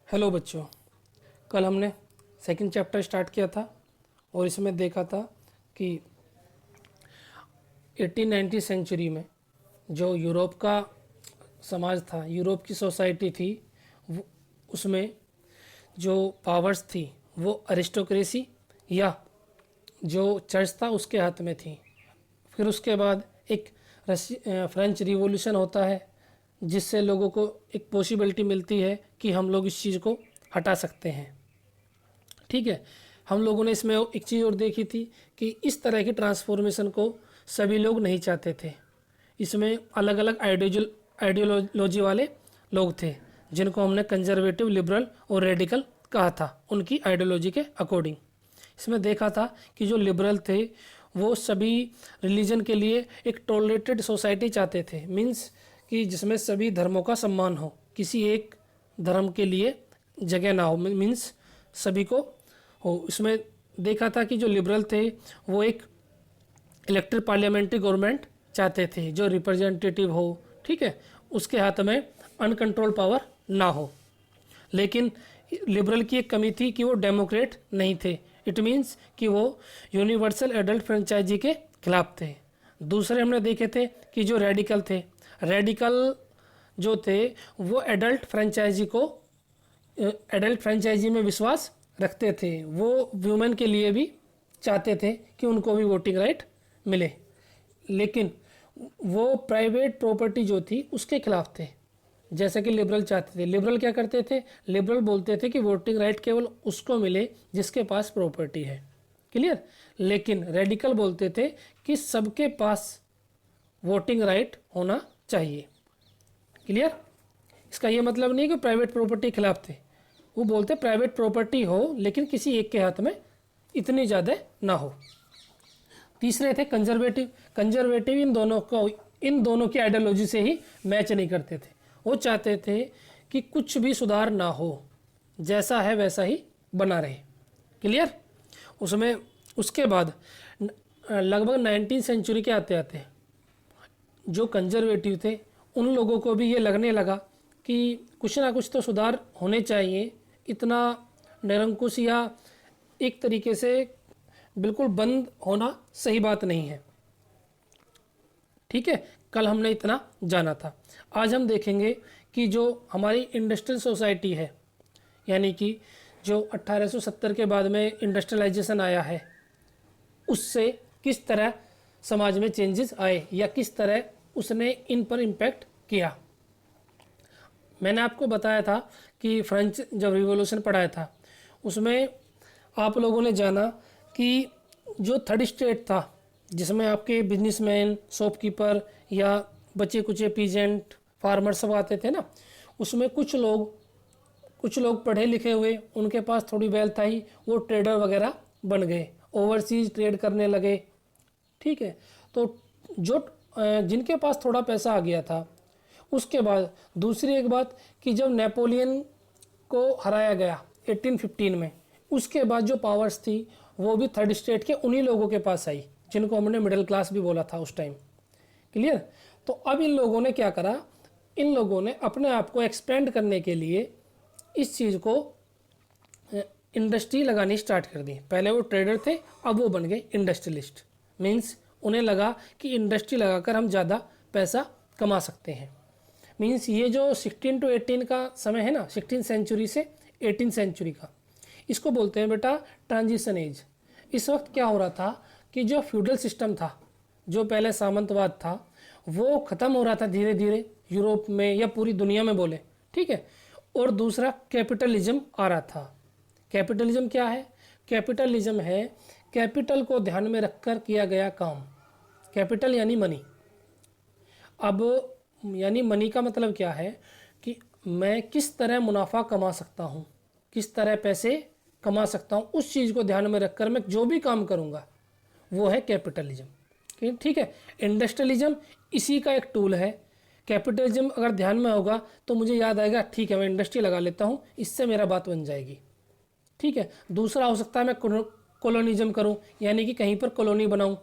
Hello बच्चों, कल हमने सेकंड चैप्टर स्टार्ट किया था और इसमें देखा था कि 1890 सेंचुरी में जो यूरोप का समाज था, यूरोप की सोसाइटी थी, उसमें जो पावर्स थी वो अरिस्टोक्रेसी या जो चर्च था उसके हाथ में थी। फिर उसके बाद एक फ्रेंच रिवॉल्यूशन होता है जिससे लोगों को एक पॉसिबिलिटी मिलती है कि हम लोग इस चीज़ को हटा सकते हैं। ठीक है, हम लोगों ने इसमें एक चीज़ और देखी थी कि इस तरह की ट्रांसफॉर्मेशन को सभी लोग नहीं चाहते थे। इसमें अलग अलग आइडियोलॉजी वाले लोग थे जिनको हमने कंजर्वेटिव, लिबरल और रेडिकल कहा था, उनकी आइडियोलॉजी के अकॉर्डिंग। इसमें देखा था कि जो लिबरल थे वो सभी रिलीजन के लिए एक टॉलरेटेड सोसाइटी चाहते थे, मीन्स कि जिसमें सभी धर्मों का सम्मान हो, किसी एक धर्म के लिए जगह ना हो, मीन्स सभी को हो। इसमें देखा था कि जो लिबरल थे वो एक इलेक्टेड पार्लियामेंट्री गवर्नमेंट चाहते थे जो रिप्रेजेंटेटिव हो, ठीक है, उसके हाथ में अनकंट्रोल पावर ना हो। लेकिन लिबरल की एक कमी थी कि वो डेमोक्रेट नहीं थे, इट मीन्स कि वो यूनिवर्सल एडल्ट फ्रेंचाइजी के खिलाफ थे। दूसरे हमने देखे थे कि जो रेडिकल थे, रेडिकल जो थे वो एडल्ट फ्रेंचाइजी में विश्वास रखते थे। वो वुमेन के लिए भी चाहते थे कि उनको भी वोटिंग राइट मिले, लेकिन वो प्राइवेट प्रॉपर्टी जो थी उसके खिलाफ थे, जैसे कि लिबरल चाहते थे। लिबरल क्या करते थे? लिबरल बोलते थे कि वोटिंग राइट केवल उसको मिले जिसके पास प्रॉपर्टी है, क्लियर। लेकिन रेडिकल बोलते थे कि सबके पास वोटिंग राइट होना चाहिए, क्लियर। इसका ये मतलब नहीं कि प्राइवेट प्रॉपर्टी के खिलाफ थे, वो बोलते प्राइवेट प्रॉपर्टी हो लेकिन किसी एक के हाथ में इतनी ज़्यादा ना हो। तीसरे थे कंजर्वेटिव। कंजर्वेटिव इन दोनों की आइडियोलॉजी से ही मैच नहीं करते थे। वो चाहते थे कि कुछ भी सुधार ना हो, जैसा है वैसा ही बना रहे, क्लियर। उसमें उसके बाद लगभग 19 सेंचुरी के आते आते जो कंजर्वेटिव थे उन लोगों को भी ये लगने लगा कि कुछ ना कुछ तो सुधार होने चाहिए, इतना निरंकुश या एक तरीके से बिल्कुल बंद होना सही बात नहीं है। ठीक है, कल हमने इतना जाना था। आज हम देखेंगे कि जो हमारी इंडस्ट्रियल सोसाइटी है, यानी कि जो 1870 के बाद में इंडस्ट्रियलाइजेशन आया है, उससे किस तरह समाज में चेंजेस आए या किस तरह उसने इन पर इम्पैक्ट किया। मैंने आपको बताया था कि फ्रेंच जब रिवॉल्यूशन पढ़ाया था उसमें आप लोगों ने जाना कि जो थर्ड स्टेट था जिसमें आपके बिजनेसमैन, शॉपकीपर या बच्चे कुचे पीजेंट, फार्मर सब आते थे ना, उसमें कुछ लोग पढ़े लिखे हुए, उनके पास थोड़ी वेल्थ आई, वो ट्रेडर वगैरह बन गए, ओवरसीज ट्रेड करने लगे। ठीक है, तो जो जिनके पास थोड़ा पैसा आ गया था, उसके बाद दूसरी एक बात कि जब नेपोलियन को हराया गया 1815 में, उसके बाद जो पावर्स थी वो भी थर्ड स्टेट के उन्हीं लोगों के पास आई जिनको हमने मिडिल क्लास भी बोला था उस टाइम, क्लियर। तो अब इन लोगों ने क्या करा, इन लोगों ने अपने आप को एक्सपेंड करने के लिए इस चीज़ को इंडस्ट्री लगानी स्टार्ट कर दी। पहले वो ट्रेडर थे, अब वो बन गए इंडस्ट्रियलिस्ट, मीन्स उन्हें लगा कि इंडस्ट्री लगाकर हम ज़्यादा पैसा कमा सकते हैं। मीन्स ये जो 16 to 18 का समय है ना, 16 सेंचुरी से 18 सेंचुरी का, इसको बोलते हैं बेटा ट्रांजिशन एज। इस वक्त क्या हो रहा था कि जो फ्यूडल सिस्टम था, जो पहले सामंतवाद था, वो ख़त्म हो रहा था धीरे धीरे यूरोप में या पूरी दुनिया में बोले, ठीक है। और दूसरा कैपिटलिज्म आ रहा था। कैपिटलिज्म क्या है? कैपिटलिज्म है कैपिटल को ध्यान में रखकर किया गया काम। कैपिटल यानी मनी। अब यानी मनी का मतलब क्या है कि मैं किस तरह मुनाफा कमा सकता हूँ, किस तरह पैसे कमा सकता हूँ, उस चीज़ को ध्यान में रखकर मैं जो भी काम करूँगा वो है कैपिटलिज्म, ठीक है। इंडस्ट्रियलिज्म इसी का एक टूल है। कैपिटलिज्म अगर ध्यान में होगा तो मुझे याद आएगा, ठीक है मैं इंडस्ट्री लगा लेता हूँ, इससे मेरा बात बन जाएगी, ठीक है। दूसरा हो सकता है मैं कॉलोनिज्म करूँ, यानी कि कहीं पर कॉलोनी बनाऊँ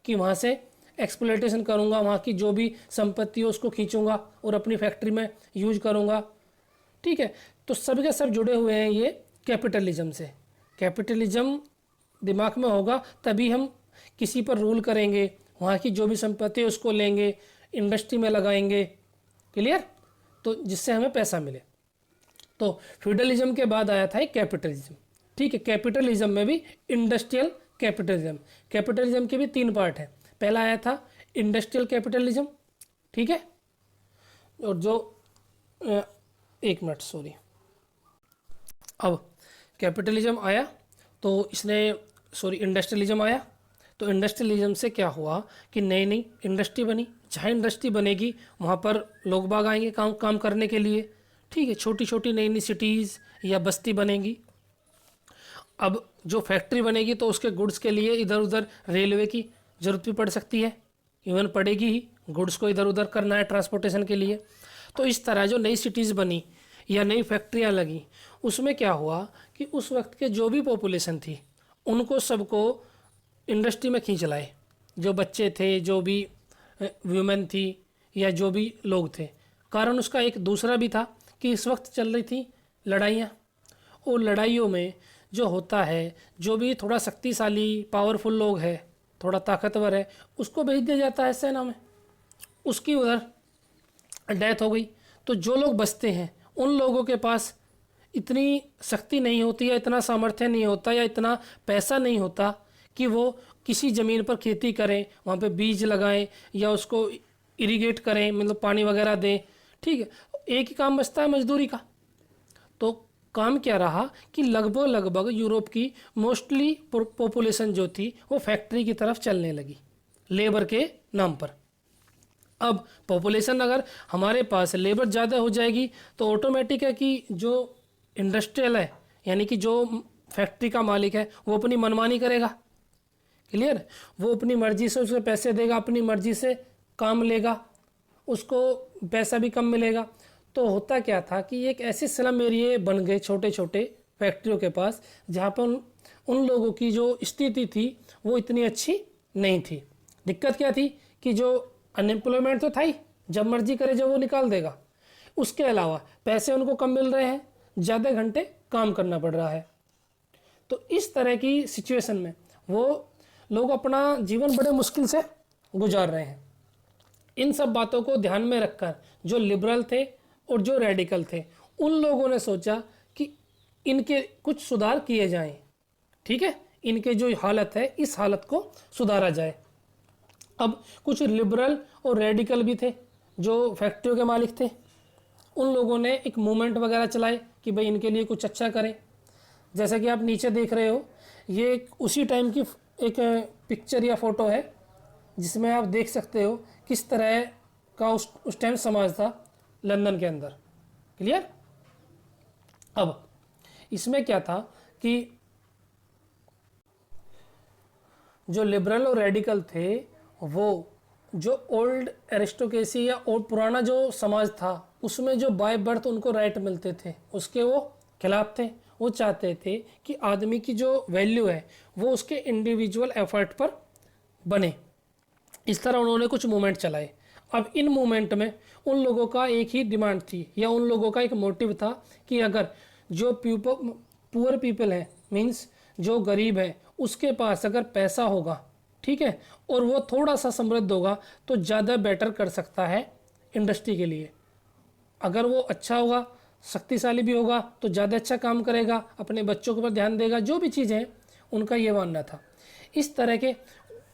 कि वहाँ से एक्सप्लॉयटेशन करूँगा, वहाँ की जो भी संपत्ति हो उसको खींचूँगा और अपनी फैक्ट्री में यूज करूँगा, ठीक है। तो सब के सब जुड़े हुए हैं ये कैपिटलिज्म से। कैपिटलिज्म दिमाग में होगा तभी हम किसी पर रूल करेंगे, वहाँ की जो भी संपत्ति है उसको लेंगे, इंडस्ट्री में लगाएंगे, क्लियर, तो जिससे हमें पैसा मिले। तो फ्यूडलिज्म के बाद आया था कैपिटलिज्म, ठीक है। कैपिटलिज्म में भी इंडस्ट्रियल कैपिटलिज्म, कैपिटलिज्म के भी 3 पार्ट है। पहला आया था इंडस्ट्रियल कैपिटलिज्म, ठीक है, और जो एक मिनट सॉरी, अब कैपिटलिज्म आया तो इसने इंडस्ट्रियलिज्म आया। तो इंडस्ट्रियलिज्म से क्या हुआ कि नई नई इंडस्ट्री बनी, जहाँ इंडस्ट्री बनेगी वहाँ पर लोग बाग आएंगे काम करने के लिए, ठीक है। छोटी छोटी नई नई सिटीज़ या बस्ती बनेगी। अब जो फैक्ट्री बनेगी तो उसके गुड्स के लिए इधर उधर रेलवे की ज़रूरत भी पड़ सकती है, इवन पड़ेगी ही, गुड्स को इधर उधर करना है ट्रांसपोर्टेशन के लिए। तो इस तरह जो नई सिटीज़ बनी या नई फैक्ट्रियाँ लगी, उसमें क्या हुआ कि उस वक्त के जो भी पॉपुलेशन थी उनको सबको इंडस्ट्री में खींच लाए। जो बच्चे थे, जो भी वुमेन थी या जो भी लोग थे। कारण उसका एक दूसरा भी था कि इस वक्त चल रही थी लड़ाइयाँ, और लड़ाइयों में जो होता है, जो भी थोड़ा शक्तिशाली पावरफुल लोग है, थोड़ा ताकतवर है, उसको भेज दिया जाता है सेना में, उसकी उधर डेथ हो गई। तो जो लोग बचते हैं उन लोगों के पास इतनी शक्ति नहीं होती या इतना सामर्थ्य नहीं होता या इतना पैसा नहीं होता कि वो किसी ज़मीन पर खेती करें, वहाँ पे बीज लगाएं या उसको इरिगेट करें, मतलब पानी वगैरह दें, ठीक है। एक ही काम बचता है मजदूरी का। तो काम क्या रहा कि लगभग यूरोप की मोस्टली पॉपुलेशन जो थी वो फैक्ट्री की तरफ चलने लगी लेबर के नाम पर। अब पॉपुलेशन अगर हमारे पास लेबर ज़्यादा हो जाएगी तो ऑटोमेटिक है कि जो इंडस्ट्रियल है, यानी कि जो फैक्ट्री का मालिक है, वो अपनी मनमानी करेगा, क्लियर। वो अपनी मर्जी से उसे पैसे देगा, अपनी मर्जी से काम लेगा, उसको पैसा भी कम मिलेगा। तो होता क्या था कि एक ऐसे स्लम एरिया बन गए छोटे छोटे फैक्ट्रियों के पास, जहाँ पर उन लोगों की जो स्थिति थी वो इतनी अच्छी नहीं थी। दिक्कत क्या थी कि जो अनएम्प्लॉयमेंट तो था ही, जब मर्जी करे जब वो निकाल देगा। उसके अलावा पैसे उनको कम मिल रहे हैं, ज़्यादा घंटे काम करना पड़ रहा है। तो इस तरह की सिचुएशन में वो लोग अपना जीवन बड़े मुश्किल से गुजार रहे हैं। इन सब बातों को ध्यान में रखकर जो लिबरल थे और जो रेडिकल थे, उन लोगों ने सोचा कि इनके कुछ सुधार किए जाएं, ठीक है, इनके जो हालत है इस हालत को सुधारा जाए। अब कुछ लिबरल और रेडिकल भी थे जो फैक्ट्रियों के मालिक थे, उन लोगों ने एक मूवमेंट वगैरह चलाए कि भाई इनके लिए कुछ अच्छा करें। जैसा कि आप नीचे देख रहे हो, ये उसी टाइम की एक पिक्चर या फोटो है जिसमें आप देख सकते हो किस तरह का उस टाइम समाज था लंदन के अंदर, क्लियर। अब इसमें क्या था कि जो लिबरल और रेडिकल थे वो जो ओल्ड एरिस्टोक्रेसी या और पुराना जो समाज था उसमें जो बाय बर्थ उनको राइट मिलते थे उसके वो खिलाफ थे। वो चाहते थे कि आदमी की जो वैल्यू है वो उसके इंडिविजुअल एफर्ट पर बने। इस तरह उन्होंने कुछ मूवमेंट चलाए। अब इन मूवमेंट में उन लोगों का एक ही डिमांड थी या उन लोगों का एक मोटिव था कि अगर जो पुअर पीपल है, मीन्स जो गरीब है, उसके पास अगर पैसा होगा, ठीक है, और वो थोड़ा सा समृद्ध होगा तो ज़्यादा बेटर कर सकता है इंडस्ट्री के लिए। अगर वो अच्छा होगा, शक्तिशाली भी होगा तो ज़्यादा अच्छा काम करेगा, अपने बच्चों के ऊपर ध्यान देगा, जो भी चीज़ें हैं उनका ये मानना था। इस तरह के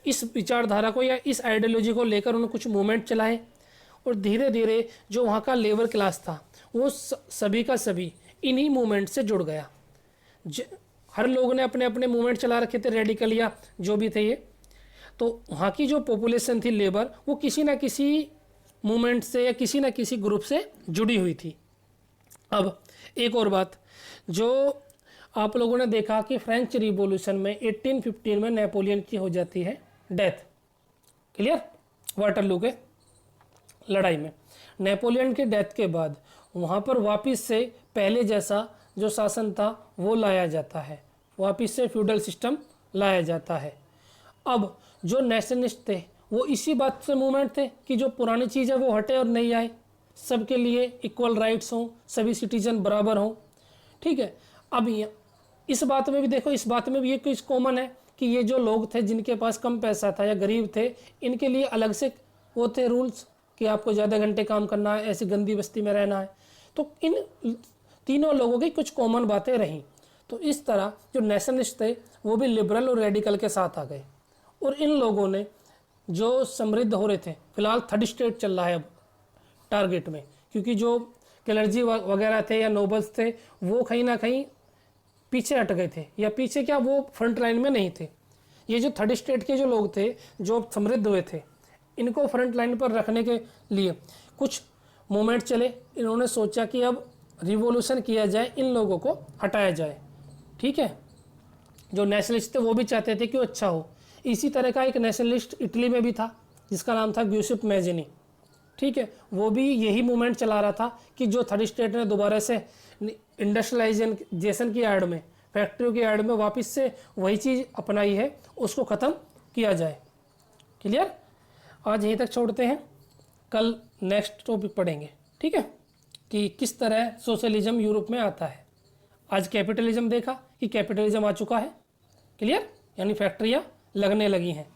इस विचारधारा को या इस आइडियोलॉजी को लेकर उन्होंने कुछ मूवमेंट चलाए और धीरे धीरे जो वहाँ का लेबर क्लास था वो सभी का सभी इन्हीं मूवमेंट से जुड़ गया। हर लोगों ने अपने अपने मूवमेंट चला रखे थे, रेडिकल या जो भी थे ये। तो वहाँ की जो पॉपुलेशन थी लेबर, वो किसी ना किसी मूवमेंट से या किसी ना किसी ग्रुप से जुड़ी हुई थी। अब एक और बात जो आप लोगों ने देखा कि फ्रेंच रिवॉल्यूशन में 1815 में नेपोलियन की हो जाती है डेथ, क्लियर, वाटरलू के लड़ाई में। नेपोलियन के डेथ के बाद वहाँ पर वापस से पहले जैसा जो शासन था वो लाया जाता है, वापस से फ्यूडल सिस्टम लाया जाता है। अब जो नेशनलिस्ट थे वो इसी बात से मूवमेंट थे कि जो पुरानी चीज़ है वो हटे और नहीं आए, सबके लिए इक्वल राइट्स हों, सभी सिटीजन बराबर हों। ठीक है, अब इस बात में भी देखो, इस बात में भी ये कुछ कॉमन है कि ये जो लोग थे जिनके पास कम पैसा था या गरीब थे, इनके लिए अलग से वो थे रूल्स कि आपको ज़्यादा घंटे काम करना है, ऐसी गंदी बस्ती में रहना है। तो इन तीनों लोगों की कुछ कॉमन बातें रहीं। तो इस तरह जो नेशनलिस्ट थे वो भी लिबरल और रेडिकल के साथ आ गए, और इन लोगों ने जो समृद्ध हो रहे थे, फिलहाल थर्ड स्टेट चल रहा है अब टारगेट में, क्योंकि जो क्लर्जी वगैरह थे या नोबल्स थे वो कहीं ना कहीं पीछे हट गए थे, या पीछे क्या, वो फ्रंट लाइन में नहीं थे। ये जो थर्ड स्टेट के जो लोग थे जो समृद्ध हुए थे, इनको फ्रंट लाइन पर रखने के लिए कुछ मूवमेंट चले। इन्होंने सोचा कि अब रिवॉल्यूशन किया जाए, इन लोगों को हटाया जाए। ठीक है, जो नेशनलिस्ट थे वो भी चाहते थे कि वो अच्छा हो। इसी तरह का एक नेशनलिस्ट इटली में भी था जिसका नाम था ग्यूसेप मैजिनी। ठीक है, वो भी यही मूवमेंट चला रहा था कि जो थर्ड स्टेट ने दोबारा से इंडस्ट्रियलाइजेशन की आड़ में, फैक्ट्रियों की आड़ में वापस से वही चीज़ अपनाई है, उसको ख़त्म किया जाए। क्लियर? आज यहीं तक छोड़ते हैं, कल नेक्स्ट टॉपिक पढ़ेंगे। ठीक है, कि किस तरह सोशलिज्म यूरोप में आता है। आज कैपिटलिज्म देखा कि कैपिटलिज्म आ चुका है। क्लियर? यानी फैक्ट्रियाँ लगने लगी हैं।